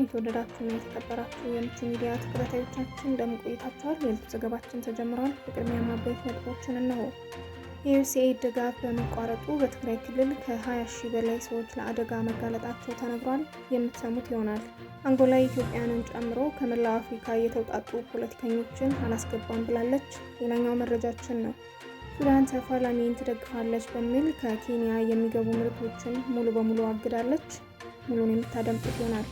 የተወደዳችሁና የተከበራችሁ የምቹ ሚዲያ ተከታታዮቻችን እንደምን ቆይታችኋል? የዕለቱ ዘገባችን ተጀምሯል። በቅድሚያ ማብሬት ነጥቦችን እነሆ። የዩኤስኤይድ ድጋፍ በመቋረጡ በትግራይ ክልል ከ20 ሺህ በላይ ሰዎች ለአደጋ መጋለጣቸው ተነግሯል። የምትሰሙት ይሆናል። አንጎላ ኢትዮጵያንን ጨምሮ ከመላው አፍሪካ የተውጣጡ ፖለቲከኞችን አላስገባም ብላለች። ሌላኛው መረጃችን ነው። ሱዳን ተፋላሚን ትደግፋለች በሚል ከኬንያ የሚገቡ ምርቶችን ሙሉ በሙሉ አግዳለች። ሙሉን የምታደምጡት ይሆናል።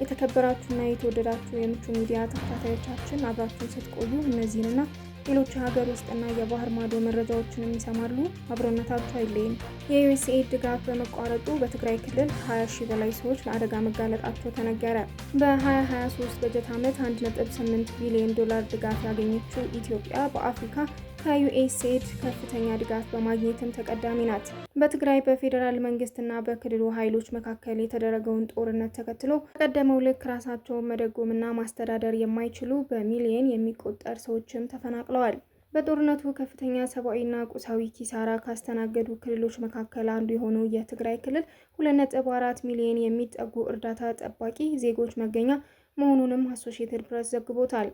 የተከበራችሁና የተወደዳችሁ የምቹ ሚዲያ ተከታታዮቻችን አብራችሁን ስትቆዩ እነዚህንና ሌሎች ሀገር ውስጥና የባህር ማዶ መረጃዎችን ይሰማሉ። አብሮነታችሁ አይለይም። የዩኤስኤይድ ድጋፍ በመቋረጡ በትግራይ ክልል 20 ሺህ በላይ ሰዎች ለአደጋ መጋለጣቸው ተነገረ። በ2023 በጀት ዓመት 1.8 ቢሊዮን ዶላር ድጋፍ ያገኘችው ኢትዮጵያ በአፍሪካ ከዩኤስኤይድ ከፍተኛ ድጋፍ በማግኘትም ተቀዳሚ ናት። በትግራይ በፌዴራል መንግስትና በክልሉ ኃይሎች መካከል የተደረገውን ጦርነት ተከትሎ በቀደመው ልክ ራሳቸውን መደጎምና ማስተዳደር የማይችሉ በሚሊዮን የሚቆጠር ሰዎችም ተፈናቅለዋል። በጦርነቱ ከፍተኛ ሰብአዊና ቁሳዊ ኪሳራ ካስተናገዱ ክልሎች መካከል አንዱ የሆነው የትግራይ ክልል 2.4 ሚሊዮን የሚጠጉ እርዳታ ጠባቂ ዜጎች መገኛ መሆኑንም አሶሺየትድ ፕሬስ ዘግቦታል።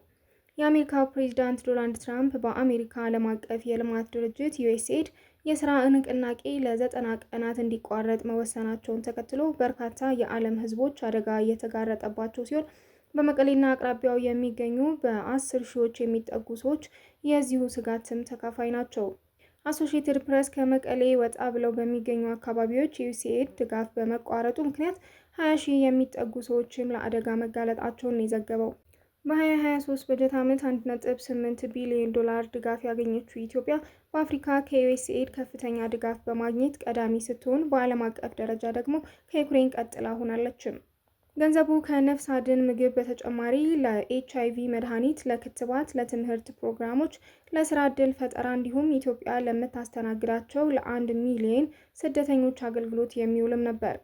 የአሜሪካው ፕሬዝዳንት ዶናልድ ትራምፕ በአሜሪካ ዓለም አቀፍ የልማት ድርጅት ዩኤስኤይድ የስራ ንቅናቄ ለ90 ቀናት እንዲቋረጥ መወሰናቸውን ተከትሎ በርካታ የዓለም ህዝቦች አደጋ እየተጋረጠባቸው ሲሆን በመቀሌና አቅራቢያው የሚገኙ በ10 ሺዎች የሚጠጉ ሰዎች የዚሁ ስጋትም ተካፋይ ናቸው። አሶሺየትድ ፕሬስ ከመቀሌ ወጣ ብለው በሚገኙ አካባቢዎች የዩኤስኤይድ ድጋፍ በመቋረጡ ምክንያት 20 ሺህ የሚጠጉ ሰዎችም ለአደጋ መጋለጣቸውን የዘገበው። በ2023 በጀት ዓመት 1.8 ቢሊዮን ዶላር ድጋፍ ያገኘችው ኢትዮጵያ በአፍሪካ ከዩኤስኤይድ ከፍተኛ ድጋፍ በማግኘት ቀዳሚ ስትሆን በዓለም አቀፍ ደረጃ ደግሞ ከዩክሬን ቀጥላ ሆናለችም። ገንዘቡ ከነፍስ አድን ምግብ በተጨማሪ ለኤችአይቪ መድኃኒት፣ ለክትባት፣ ለትምህርት ፕሮግራሞች፣ ለስራ ዕድል ፈጠራ እንዲሁም ኢትዮጵያ ለምታስተናግዳቸው ለ1 ሚሊዮን ስደተኞች አገልግሎት የሚውልም ነበር።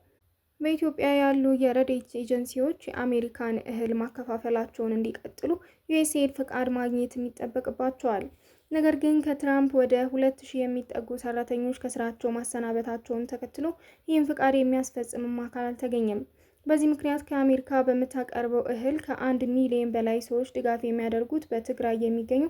በኢትዮጵያ ያሉ የረድኤት ኤጀንሲዎች የአሜሪካን እህል ማከፋፈላቸውን እንዲቀጥሉ ዩኤስኤይድ ፍቃድ ማግኘት ይጠበቅባቸዋል። ነገር ግን ከትራምፕ ወደ 2000 የሚጠጉ ሰራተኞች ከስራቸው ማሰናበታቸውን ተከትሎ ይህን ፍቃድ የሚያስፈጽምም አካል አልተገኘም። በዚህ ምክንያት ከአሜሪካ በምታቀርበው እህል ከ1 ሚሊዮን በላይ ሰዎች ድጋፍ የሚያደርጉት በትግራይ የሚገኙ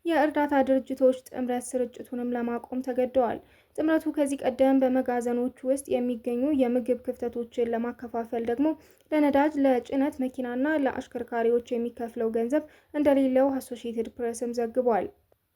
የእርዳታ ድርጅቶች ጥምረት ስርጭቱንም ለማቆም ተገደዋል። ጥምረቱ ከዚህ ቀደም በመጋዘኖች ውስጥ የሚገኙ የምግብ ክፍተቶችን ለማከፋፈል ደግሞ ለነዳጅ፣ ለጭነት መኪናና ለአሽከርካሪዎች የሚከፍለው ገንዘብ እንደሌለው አሶሺየትድ ፕሬስም ዘግቧል።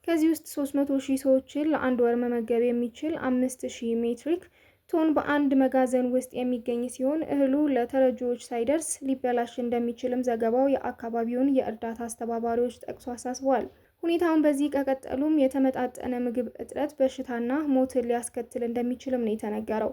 ከዚህ ውስጥ 300 ሺህ ሰዎችን ለአንድ ወር መመገብ የሚችል 5000 ሜትሪክ ቶን በአንድ መጋዘን ውስጥ የሚገኝ ሲሆን እህሉ ለተረጂዎች ሳይደርስ ሊበላሽ እንደሚችልም ዘገባው የአካባቢውን የእርዳታ አስተባባሪዎች ጠቅሶ አሳስቧል። ሁኔታውን በዚህ ከቀጠሉም የተመጣጠነ ምግብ እጥረት፣ በሽታና ሞትን ሊያስከትል እንደሚችልም ነው የተነገረው።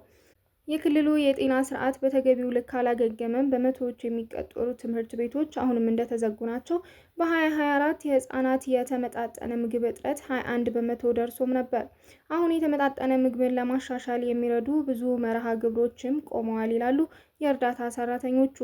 የክልሉ የጤና ስርዓት በተገቢው ልክ አላገገመም። በመቶዎች የሚቆጠሩ ትምህርት ቤቶች አሁንም እንደተዘጉ ናቸው። በ2024 የህፃናት የተመጣጠነ ምግብ እጥረት 21 በመቶ ደርሶም ነበር። አሁን የተመጣጠነ ምግብን ለማሻሻል የሚረዱ ብዙ መርሃ ግብሮችም ቆመዋል ይላሉ የእርዳታ ሰራተኞቹ።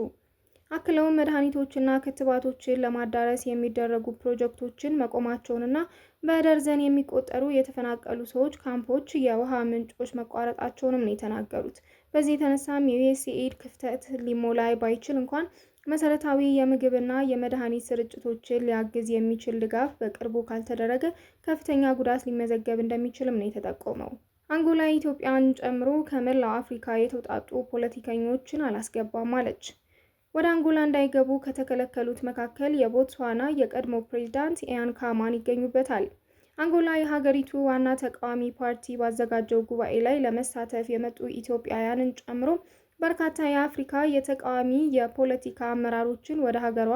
አክለውም መድኃኒቶችና ክትባቶችን ለማዳረስ የሚደረጉ ፕሮጀክቶችን መቆማቸውንና በደርዘን የሚቆጠሩ የተፈናቀሉ ሰዎች ካምፖች የውሃ ምንጮች መቋረጣቸውንም ነው የተናገሩት። በዚህ የተነሳም የዩኤስኤይድ ክፍተት ሊሞላ ባይችል እንኳን መሰረታዊ የምግብና የመድኃኒት ስርጭቶችን ሊያግዝ የሚችል ድጋፍ በቅርቡ ካልተደረገ ከፍተኛ ጉዳት ሊመዘገብ እንደሚችልም ነው የተጠቆመው። አንጎላ ኢትዮጵያን ጨምሮ ከመላው አፍሪካ የተውጣጡ ፖለቲከኞችን አላስገባም አለች። ወደ አንጎላ እንዳይገቡ ከተከለከሉት መካከል የቦትስዋና የቀድሞ ፕሬዝዳንት ኢያን ካማን ይገኙበታል። አንጎላ የሀገሪቱ ዋና ተቃዋሚ ፓርቲ ባዘጋጀው ጉባኤ ላይ ለመሳተፍ የመጡ ኢትዮጵያውያንን ጨምሮ በርካታ የአፍሪካ የተቃዋሚ የፖለቲካ አመራሮችን ወደ ሀገሯ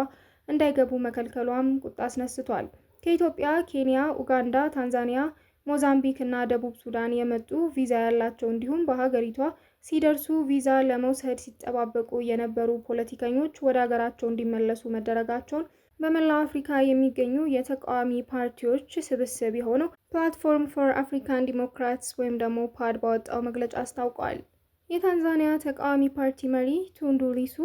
እንዳይገቡ መከልከሏም ቁጣ አስነስቷል። ከኢትዮጵያ፣ ኬንያ፣ ኡጋንዳ፣ ታንዛኒያ፣ ሞዛምቢክ እና ደቡብ ሱዳን የመጡ ቪዛ ያላቸው እንዲሁም በሀገሪቷ ሲደርሱ ቪዛ ለመውሰድ ሲጠባበቁ የነበሩ ፖለቲከኞች ወደ ሀገራቸው እንዲመለሱ መደረጋቸውን በመላው አፍሪካ የሚገኙ የተቃዋሚ ፓርቲዎች ስብስብ የሆነው ፕላትፎርም ፎር አፍሪካን ዲሞክራትስ ወይም ደግሞ ፓድ ባወጣው መግለጫ አስታውቋል። የታንዛኒያ ተቃዋሚ ፓርቲ መሪ ቱንዱ ሊሱ፣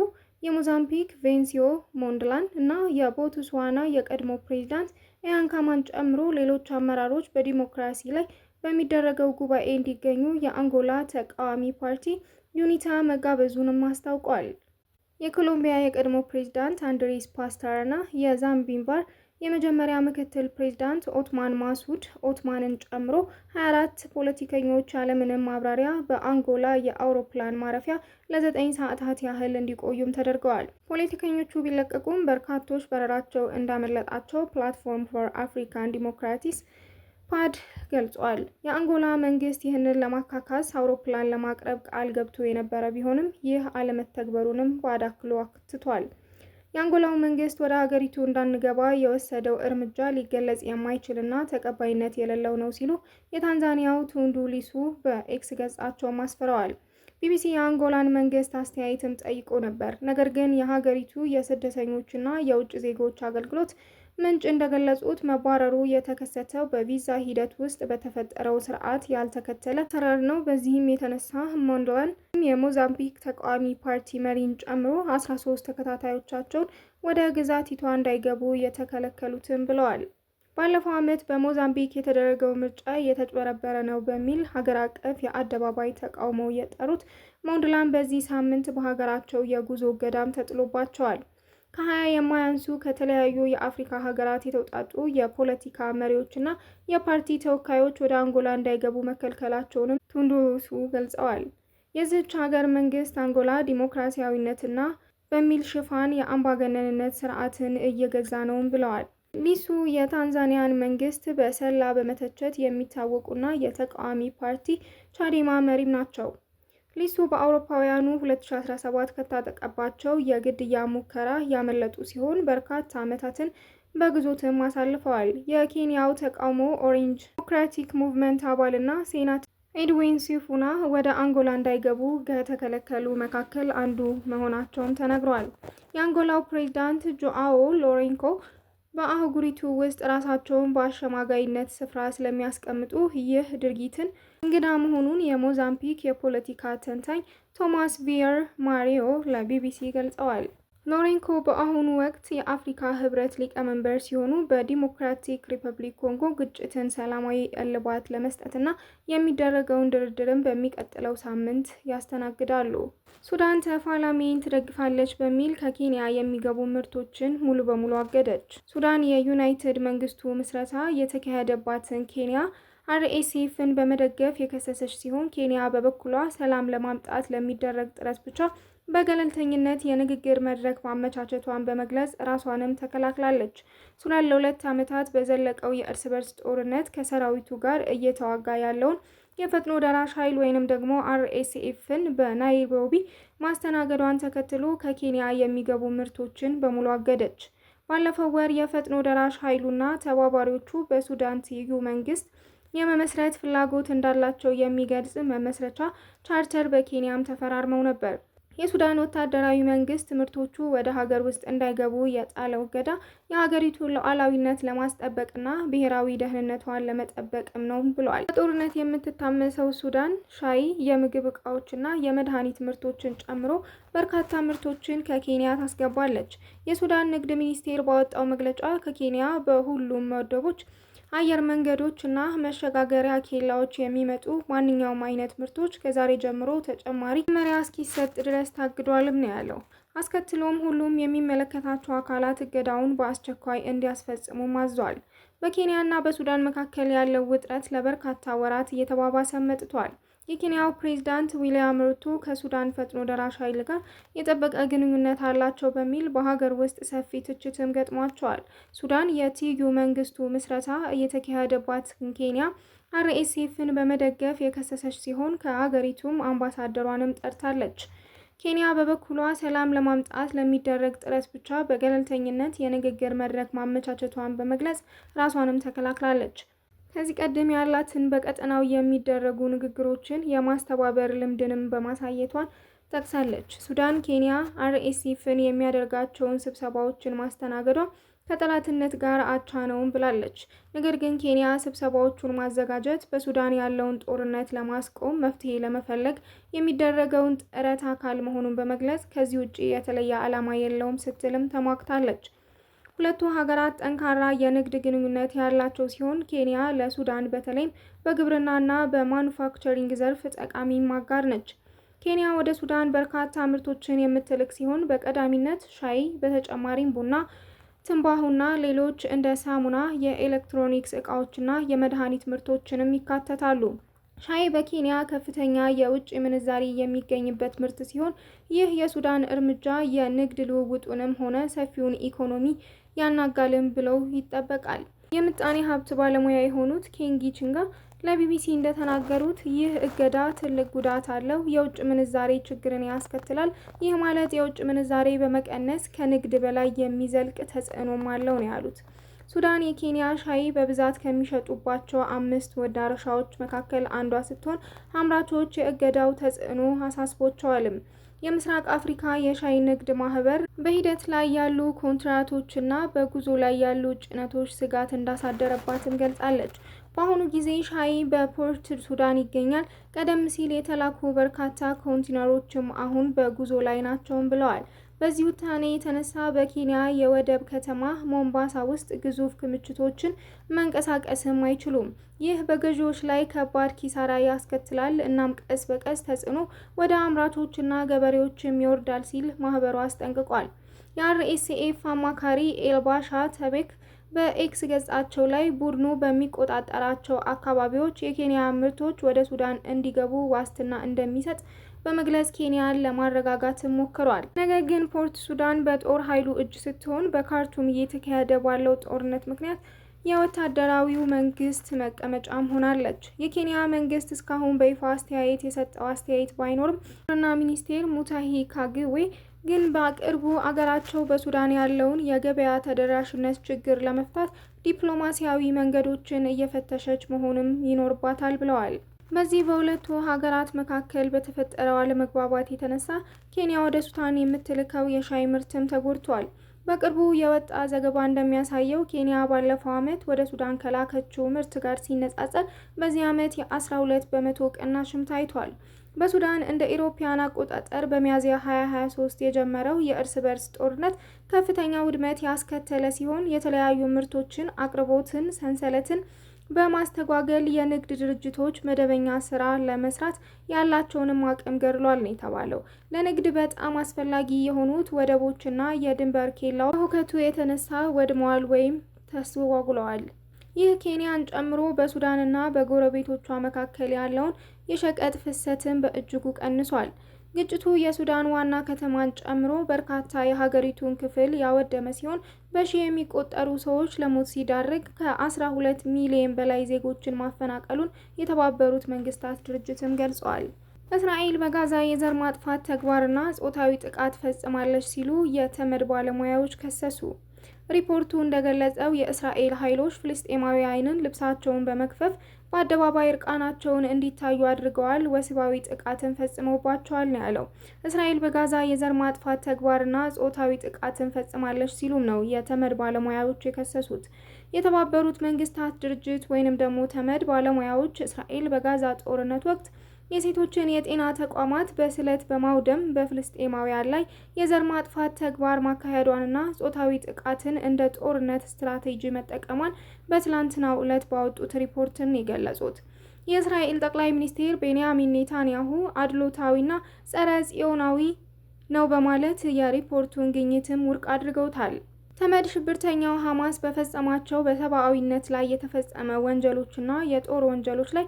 የሞዛምቢክ ቬንሲዮ ሞንድላንድ እና የቦትስዋና የቀድሞ ፕሬዝዳንት ኢያን ካማን ጨምሮ ሌሎች አመራሮች በዲሞክራሲ ላይ በሚደረገው ጉባኤ እንዲገኙ የአንጎላ ተቃዋሚ ፓርቲ ዩኒታ መጋበዙንም አስታውቋል። የኮሎምቢያ የቀድሞ ፕሬዝዳንት አንድሬስ ፓስተርና የዛምቢምባር የመጀመሪያ ምክትል ፕሬዝዳንት ኦትማን ማሱድ ኦትማንን ጨምሮ 24 ፖለቲከኞች ያለምንም ማብራሪያ በአንጎላ የአውሮፕላን ማረፊያ ለ9 ሰዓታት ያህል እንዲቆዩም ተደርገዋል። ፖለቲከኞቹ ቢለቀቁም በርካቶች በረራቸው እንዳመለጣቸው ፕላትፎርም ፎር አፍሪካን ዲሞክራሲስ ፓድ ገልጿል። የአንጎላ መንግስት ይህንን ለማካካስ አውሮፕላን ለማቅረብ ቃል ገብቶ የነበረ ቢሆንም ይህ አለመተግበሩንም ፓድ አክሎ አትቷል። የአንጎላው መንግስት ወደ ሀገሪቱ እንዳንገባ የወሰደው እርምጃ ሊገለጽ የማይችልና ተቀባይነት የሌለው ነው ሲሉ የታንዛኒያው ቱንዱ ሊሱ በኤክስ ገጻቸው አስፍረዋል። ቢቢሲ የአንጎላን መንግስት አስተያየትም ጠይቆ ነበር። ነገር ግን የሀገሪቱ የስደተኞችና የውጭ ዜጎች አገልግሎት ምንጭ እንደገለጹት መባረሩ የተከሰተው በቪዛ ሂደት ውስጥ በተፈጠረው ስርዓት ያልተከተለ አሰራር ነው። በዚህም የተነሳ ማንዶላን የሞዛምቢክ ተቃዋሚ ፓርቲ መሪን ጨምሮ 13 ተከታታዮቻቸውን ወደ ግዛቲቷ እንዳይገቡ የተከለከሉትም ብለዋል። ባለፈው ዓመት በሞዛምቢክ የተደረገው ምርጫ የተጭበረበረ ነው በሚል ሀገር አቀፍ የአደባባይ ተቃውሞ የጠሩት ማንዶላን በዚህ ሳምንት በሀገራቸው የጉዞ እገዳም ተጥሎባቸዋል። ከ20 የማያንሱ ከተለያዩ የአፍሪካ ሀገራት የተውጣጡ የፖለቲካ መሪዎችና የፓርቲ ተወካዮች ወደ አንጎላ እንዳይገቡ መከልከላቸውንም ቱንዱሱ ገልጸዋል። የዚህች ሀገር መንግስት አንጎላ ዲሞክራሲያዊነትና በሚል ሽፋን የአምባገነንነት ስርዓትን እየገዛ ነውም ብለዋል። ሊሱ የታንዛኒያን መንግስት በሰላ በመተቸት የሚታወቁና የተቃዋሚ ፓርቲ ቻዴማ መሪም ናቸው። ሊሱ በአውሮፓውያኑ 2017 ከታጠቀባቸው የግድያ ሙከራ ያመለጡ ሲሆን በርካታ ዓመታትን በግዞትም አሳልፈዋል። የኬንያው ተቃውሞ ኦሬንጅ ዲሞክራቲክ ሙቭመንት አባልና ሴናተር ኤድዊን ሲፉና ወደ አንጎላ እንዳይገቡ ከተከለከሉ መካከል አንዱ መሆናቸውም ተነግሯል። የአንጎላው ፕሬዝዳንት ጆአዎ ሎሬንኮ በአህጉሪቱ ውስጥ ራሳቸውን በአሸማጋይነት ስፍራ ስለሚያስቀምጡ ይህ ድርጊትን እንግዳ መሆኑን የሞዛምቢክ የፖለቲካ ተንታኝ ቶማስ ቪየር ማሪዮ ለቢቢሲ ገልጸዋል። ሎሬንኮ በአሁኑ ወቅት የአፍሪካ ህብረት ሊቀመንበር ሲሆኑ በዲሞክራቲክ ሪፐብሊክ ኮንጎ ግጭትን ሰላማዊ እልባት ለመስጠትና የሚደረገውን ድርድርን በሚቀጥለው ሳምንት ያስተናግዳሉ። ሱዳን ተፋላሚን ትደግፋለች በሚል ከኬንያ የሚገቡ ምርቶችን ሙሉ በሙሉ አገደች። ሱዳን የዩናይትድ መንግስቱ ምስረታ የተካሄደባትን ኬንያ አርኤስኤፍን በመደገፍ የከሰሰች ሲሆን ኬንያ በበኩሏ ሰላም ለማምጣት ለሚደረግ ጥረት ብቻ በገለልተኝነት የንግግር መድረክ ማመቻቸቷን በመግለጽ ራሷንም ተከላክላለች። ሱዳን ለ2 ዓመታት በዘለቀው የእርስ በርስ ጦርነት ከሰራዊቱ ጋር እየተዋጋ ያለውን የፈጥኖ ደራሽ ኃይል ወይንም ደግሞ አርኤስኤፍን በናይሮቢ ማስተናገዷን ተከትሎ ከኬንያ የሚገቡ ምርቶችን በሙሉ አገደች። ባለፈው ወር የፈጥኖ ደራሽ ኃይሉና ተባባሪዎቹ በሱዳን ትይዩ መንግስት የመመስረት ፍላጎት እንዳላቸው የሚገልጽ መመስረቻ ቻርተር በኬንያም ተፈራርመው ነበር። የሱዳን ወታደራዊ መንግስት ምርቶቹ ወደ ሀገር ውስጥ እንዳይገቡ የጣለው እገዳ የሀገሪቱን ሉዓላዊነት ለማስጠበቅና ብሔራዊ ደህንነቷን ለመጠበቅም ነው ብሏል። በጦርነት የምትታመሰው ሱዳን ሻይ፣ የምግብ ዕቃዎችና የመድኃኒት ምርቶችን ጨምሮ በርካታ ምርቶችን ከኬንያ ታስገባለች። የሱዳን ንግድ ሚኒስቴር ባወጣው መግለጫ ከኬንያ በሁሉም ወደቦች፣ አየር መንገዶች እና መሸጋገሪያ ኬላዎች የሚመጡ ማንኛውም አይነት ምርቶች ከዛሬ ጀምሮ ተጨማሪ መመሪያ እስኪሰጥ ድረስ ታግዷልም ነው ያለው። አስከትሎም ሁሉም የሚመለከታቸው አካላት እገዳውን በአስቸኳይ እንዲያስፈጽሙ አዟል። በኬንያ እና በሱዳን መካከል ያለው ውጥረት ለበርካታ ወራት እየተባባሰ መጥቷል። የኬንያው ፕሬዝዳንት ዊሊያም ሩቶ ከሱዳን ፈጥኖ ደራሽ ኃይል ጋር የጠበቀ ግንኙነት አላቸው በሚል በሀገር ውስጥ ሰፊ ትችትም ገጥሟቸዋል። ሱዳን የትይዩ መንግስቱ ምስረታ እየተካሄደባት ኬንያ አርኤስኤፍን በመደገፍ የከሰሰች ሲሆን ከሀገሪቱም አምባሳደሯንም ጠርታለች። ኬንያ በበኩሏ ሰላም ለማምጣት ለሚደረግ ጥረት ብቻ በገለልተኝነት የንግግር መድረክ ማመቻቸቷን በመግለጽ ራሷንም ተከላክላለች። ከዚህ ቀደም ያላትን በቀጠናው የሚደረጉ ንግግሮችን የማስተባበር ልምድንም በማሳየቷን ጠቅሳለች። ሱዳን ኬንያ አርኤስኤፍን የሚያደርጋቸውን ስብሰባዎችን ማስተናገዷ ከጠላትነት ጋር አቻ ነውም ብላለች። ነገር ግን ኬንያ ስብሰባዎቹን ማዘጋጀት በሱዳን ያለውን ጦርነት ለማስቆም መፍትሄ ለመፈለግ የሚደረገውን ጥረት አካል መሆኑን በመግለጽ ከዚህ ውጪ የተለየ ዓላማ የለውም ስትልም ተሟግታለች። ሁለቱ ሀገራት ጠንካራ የንግድ ግንኙነት ያላቸው ሲሆን ኬንያ ለሱዳን በተለይም በግብርናና በማኑፋክቸሪንግ ዘርፍ ጠቃሚ አጋር ነች። ኬንያ ወደ ሱዳን በርካታ ምርቶችን የምትልክ ሲሆን በቀዳሚነት ሻይ፣ በተጨማሪም ቡና፣ ትንባሆና ሌሎች እንደ ሳሙና፣ የኤሌክትሮኒክስ እቃዎችና የመድኃኒት ምርቶችንም ይካተታሉ። ሻይ በኬንያ ከፍተኛ የውጭ ምንዛሪ የሚገኝበት ምርት ሲሆን ይህ የሱዳን እርምጃ የንግድ ልውውጡንም ሆነ ሰፊውን ኢኮኖሚ ያናጋልም ብለው ይጠበቃል። የምጣኔ ሀብት ባለሙያ የሆኑት ኬንጊ ቺንጋ ለቢቢሲ እንደተናገሩት ይህ እገዳ ትልቅ ጉዳት አለው፣ የውጭ ምንዛሬ ችግርን ያስከትላል። ይህ ማለት የውጭ ምንዛሬ በመቀነስ ከንግድ በላይ የሚዘልቅ ተጽዕኖም አለው ነው ያሉት። ሱዳን የኬንያ ሻይ በብዛት ከሚሸጡባቸው 5 መዳረሻዎች መካከል አንዷ ስትሆን አምራቾች የእገዳው ተጽዕኖ አሳስቦቸዋልም። የምስራቅ አፍሪካ የሻይ ንግድ ማህበር በሂደት ላይ ያሉ ኮንትራቶችና በጉዞ ላይ ያሉ ጭነቶች ስጋት እንዳሳደረባትም ገልጻለች። በአሁኑ ጊዜ ሻይ በፖርት ሱዳን ይገኛል። ቀደም ሲል የተላኩ በርካታ ኮንቴነሮችም አሁን በጉዞ ላይ ናቸውም ብለዋል። በዚህ ውሳኔ የተነሳ በኬንያ የወደብ ከተማ ሞምባሳ ውስጥ ግዙፍ ክምችቶችን መንቀሳቀስም አይችሉም። ይህ በገዢዎች ላይ ከባድ ኪሳራ ያስከትላል። እናም ቀስ በቀስ ተጽዕኖ ወደ አምራቾችና ገበሬዎችም ይወርዳል ሲል ማህበሩ አስጠንቅቋል። የአርኤስኤፍ አማካሪ ኤልባሻ ተቤክ በኤክስ ገጻቸው ላይ ቡድኑ በሚቆጣጠራቸው አካባቢዎች የኬንያ ምርቶች ወደ ሱዳን እንዲገቡ ዋስትና እንደሚሰጥ በመግለጽ ኬንያን ለማረጋጋት ሞክሯል። ነገር ግን ፖርት ሱዳን በጦር ኃይሉ እጅ ስትሆን በካርቱም እየተካሄደ ባለው ጦርነት ምክንያት የወታደራዊው መንግስት መቀመጫም ሆናለች። የኬንያ መንግስት እስካሁን በይፋ አስተያየት የሰጠው አስተያየት ባይኖርም ግብርና ሚኒስቴር ሙታሂ ካግዌ ግን በቅርቡ አገራቸው በሱዳን ያለውን የገበያ ተደራሽነት ችግር ለመፍታት ዲፕሎማሲያዊ መንገዶችን እየፈተሸች መሆንም ይኖርባታል ብለዋል። በዚህ በሁለቱ ሀገራት መካከል በተፈጠረው አለመግባባት የተነሳ ኬንያ ወደ ሱዳን የምትልከው የሻይ ምርትም ተጎድቷል። በቅርቡ የወጣ ዘገባ እንደሚያሳየው ኬንያ ባለፈው ዓመት ወደ ሱዳን ከላከችው ምርት ጋር ሲነጻጸር በዚህ ዓመት የ12 በመቶ ቅናሽም ታይቷል። በሱዳን እንደ ኢሮፓያን አቆጣጠር በሚያዝያ 2023 የጀመረው የእርስ በርስ ጦርነት ከፍተኛ ውድመት ያስከተለ ሲሆን የተለያዩ ምርቶችን አቅርቦትን ሰንሰለትን በማስተጓገል የንግድ ድርጅቶች መደበኛ ስራ ለመስራት ያላቸውንም አቅም ገድሏል ነው የተባለው። ለንግድ በጣም አስፈላጊ የሆኑት ወደቦችና የድንበር ኬላው በሁከቱ የተነሳ ወድመዋል ወይም ተስተጓጉለዋል። ይህ ኬንያን ጨምሮ በሱዳንና በጎረቤቶቿ መካከል ያለውን የሸቀጥ ፍሰትን በእጅጉ ቀንሷል። ግጭቱ የሱዳን ዋና ከተማን ጨምሮ በርካታ የሀገሪቱን ክፍል ያወደመ ሲሆን በሺህ የሚቆጠሩ ሰዎች ለሞት ሲዳርግ ከ12 ሚሊዮን በላይ ዜጎችን ማፈናቀሉን የተባበሩት መንግስታት ድርጅትም ገልጿል። እስራኤል በጋዛ የዘር ማጥፋት ተግባርና ጾታዊ ጥቃት ፈጽማለች ሲሉ የተመድ ባለሙያዎች ከሰሱ። ሪፖርቱ እንደገለጸው የእስራኤል ኃይሎች ፍልስጤማውያንን ልብሳቸውን በመክፈፍ በአደባባይ እርቃናቸውን እንዲታዩ አድርገዋል፣ ወሲባዊ ጥቃትን ፈጽመውባቸዋል ነው ያለው። እስራኤል በጋዛ የዘር ማጥፋት ተግባርና ጾታዊ ጥቃትን ፈጽማለች ሲሉም ነው የተመድ ባለሙያዎች የከሰሱት። የተባበሩት መንግስታት ድርጅት ወይንም ደግሞ ተመድ ባለሙያዎች እስራኤል በጋዛ ጦርነት ወቅት የሴቶችን የጤና ተቋማት በስለት በማውደም በፍልስጤማውያን ላይ የዘር ማጥፋት ተግባር ማካሄዷንና ጾታዊ ጥቃትን እንደ ጦርነት ስትራቴጂ መጠቀሟን በትላንትናው ዕለት ባወጡት ሪፖርትን የገለጹት። የእስራኤል ጠቅላይ ሚኒስትር ቤንያሚን ኔታንያሁ አድሎታዊና ጸረ ጽዮናዊ ነው በማለት የሪፖርቱን ግኝትም ውድቅ አድርገውታል። ተመድ ሽብርተኛው ሐማስ በፈጸማቸው በሰብአዊነት ላይ የተፈጸመ ወንጀሎችና የጦር ወንጀሎች ላይ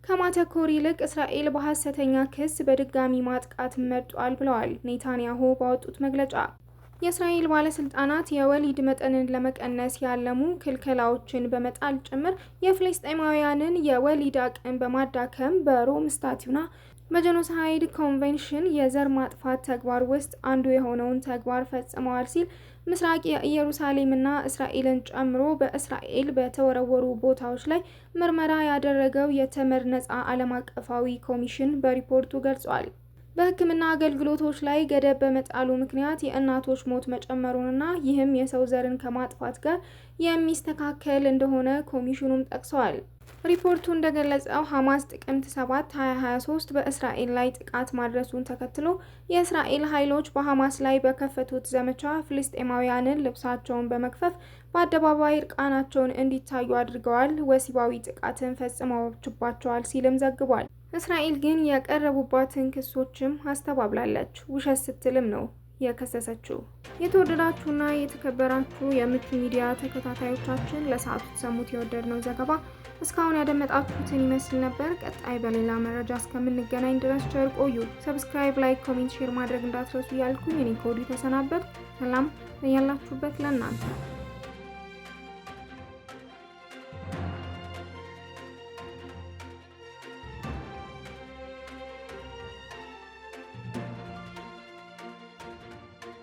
ከማተኮር ይልቅ እስራኤል በሐሰተኛ ክስ በድጋሚ ማጥቃት መርጧል ብለዋል ኔታንያሁ ባወጡት መግለጫ። የእስራኤል ባለስልጣናት የወሊድ መጠንን ለመቀነስ ያለሙ ክልከላዎችን በመጣል ጭምር የፍልስጤማውያንን የወሊድ አቅም በማዳከም በሮም ስታቱትና በጄኖሳይድ ኮንቬንሽን የዘር ማጥፋት ተግባር ውስጥ አንዱ የሆነውን ተግባር ፈጽመዋል ሲል ምስራቅ ኢየሩሳሌምና እስራኤልን ጨምሮ በእስራኤል በተወረወሩ ቦታዎች ላይ ምርመራ ያደረገው የተመድ ነጻ ዓለም አቀፋዊ ኮሚሽን በሪፖርቱ ገልጿል። በሕክምና አገልግሎቶች ላይ ገደብ በመጣሉ ምክንያት የእናቶች ሞት መጨመሩንና ይህም የሰው ዘርን ከማጥፋት ጋር የሚስተካከል እንደሆነ ኮሚሽኑም ጠቅሰዋል። ሪፖርቱ እንደገለጸው ሐማስ ጥቅምት 7 2023 በእስራኤል ላይ ጥቃት ማድረሱን ተከትሎ የእስራኤል ኃይሎች በሐማስ ላይ በከፈቱት ዘመቻ ፍልስጤማውያንን ልብሳቸውን በመክፈፍ በአደባባይ እርቃናቸውን እንዲታዩ አድርገዋል፣ ወሲባዊ ጥቃትን ፈጽመውባቸዋል ሲልም ዘግቧል። እስራኤል ግን ያቀረቡባትን ክሶችም አስተባብላለች። ውሸት ስትልም ነው የከሰሰችው። የተወደዳችሁና የተከበራችሁ የምቹ ሚዲያ ተከታታዮቻችን ለሰዓቱ ተሰሙት የወደድነው ዘገባ እስካሁን ያደመጣችሁትን ይመስል ነበር። ቀጣይ በሌላ መረጃ እስከምንገናኝ ድረስ ቸር ቆዩ። ሰብስክራይብ፣ ላይክ፣ ኮሜንት፣ ሼር ማድረግ እንዳትረሱ እያልኩኝ እኔ ከወዲሁ ተሰናበትኩ። ሰላም በያላችሁበት ለእናንተ